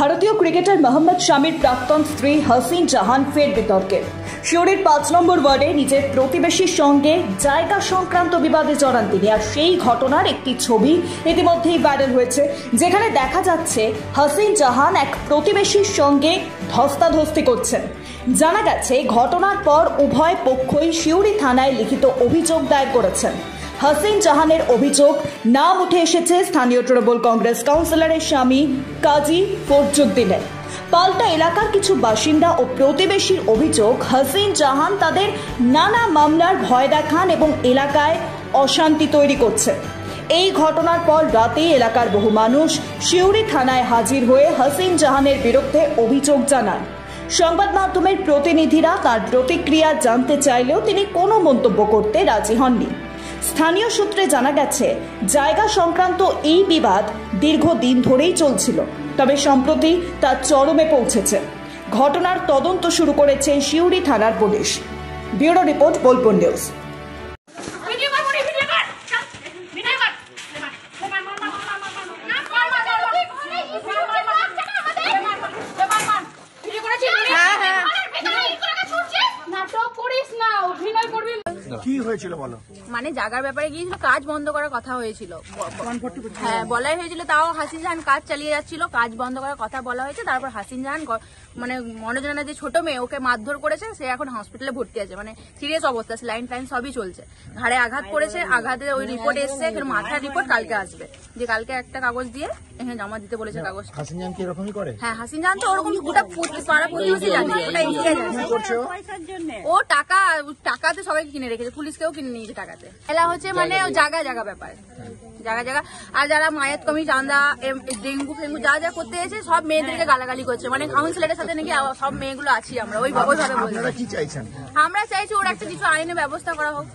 ভারতীয় ক্রিকেটার মোহাম্মদ শামির প্রাক্তন স্ত্রী হাসিন জাহান ফের বিতর্কে। শিউরির ৫ নম্বর ওয়ার্ডে নিজের প্রতিবেশীর সঙ্গে জায়গা সংক্রান্ত বিবাদে জড়ান তিনি। আর সেই ঘটনার একটি ছবি ইতিমধ্যেই ভাইরাল হয়েছে, যেখানে দেখা যাচ্ছে হাসিন জাহান এক প্রতিবেশীর সঙ্গে ধস্তাধস্তি করছেন। জানা গেছে ঘটনার পর উভয় পক্ষই শিউরি থানায় লিখিত অভিযোগ দায়ের করেছেন। হাসিন জাহানের অভিযোগ, নাম উঠে এসেছে স্থানীয় তৃণমূল কংগ্রেস কাউন্সিলরের স্বামী কাজী ফরজুদ্দিনের। পাল্টা এলাকার কিছু বাসিন্দা ও প্রতিবেশীর অভিযোগ, হাসিন জাহান তাদের নানা মামলার ভয় দেখান এবং এলাকায় অশান্তি তৈরি করছে। এই ঘটনার পর রাতে এলাকার বহু মানুষ শিউরি থানায় হাজির হয়ে হাসিন জাহানের বিরুদ্ধে অভিযোগ জানান। সংবাদ মাধ্যমের প্রতিনিধিরা তার প্রতিক্রিয়া জানতে চাইলেও তিনি কোনো মন্তব্য করতে রাজি হননি। স্থানীয় সূত্রে জানা গেছে জায়গা সংক্রান্ত এই বিবাদ দীর্ঘদিন ধরেই চলছিল, তবে সম্প্রতি তা চরমে পৌঁছেছে। ঘটনার তদন্ত শুরু করেছে শিউরি থানার police. Bureau report, Bolpur news. কি হয়েছিল বলো? মানে জায়গার ব্যাপারে গিয়েছিল, কাজ বন্ধ করার কথা হয়েছিল। হ্যাঁ, বলাই হয়েছিল। তাও হাসিন জাহান কাজ চালিয়ে যাচ্ছিল, কাজ বন্ধ করার কথা বলা হয়েছে। তারপর হাসিন জাহান মানে মনোজনা যে ছোট মেয়ে, ওকে মারধর করেছে। সে এখন হসপিটালে ভর্তি আছে, মানে সিরিয়াস অবস্থা, লাইন টাইন সবই চলছে। ঘাড়ে আঘাত করেছে, আঘাতের ওই রিপোর্ট এসছে। মাথার রিপোর্ট কালকে আসবে, যে কালকে একটা কাগজ দিয়ে এখানে জমা দিতে বলেছে। কাগজ হাসিন জাহান কি এরকমই করে? হ্যাঁ, হাসিন জাহান তো ওরকম গোটা পাড়া প্রতিবেশী জানে, ওটা ইন্ডিয়া জানে। ও টাকাতে সবাইকে কিনে রেখেছে, পুলিশকেও কিনে নিয়েছে টাকাতে। এলা হচ্ছে মানে জায়গা ব্যাপার, জায়গা। আর যারা মায়াত কমি, চান্দা, ডেঙ্গু ফেঙ্গু যা যা করতে এসে সব মেয়েদেরকে গালাগালি করছে। মানে কাউন্সিলরের সাথে নাকি সব মেয়েগুলো আছি আমরা, ওইভাবে বলছি। কি চাইছেন? আমরা চাইছি ওর একটা কিছু আইনের ব্যবস্থা করা হোক।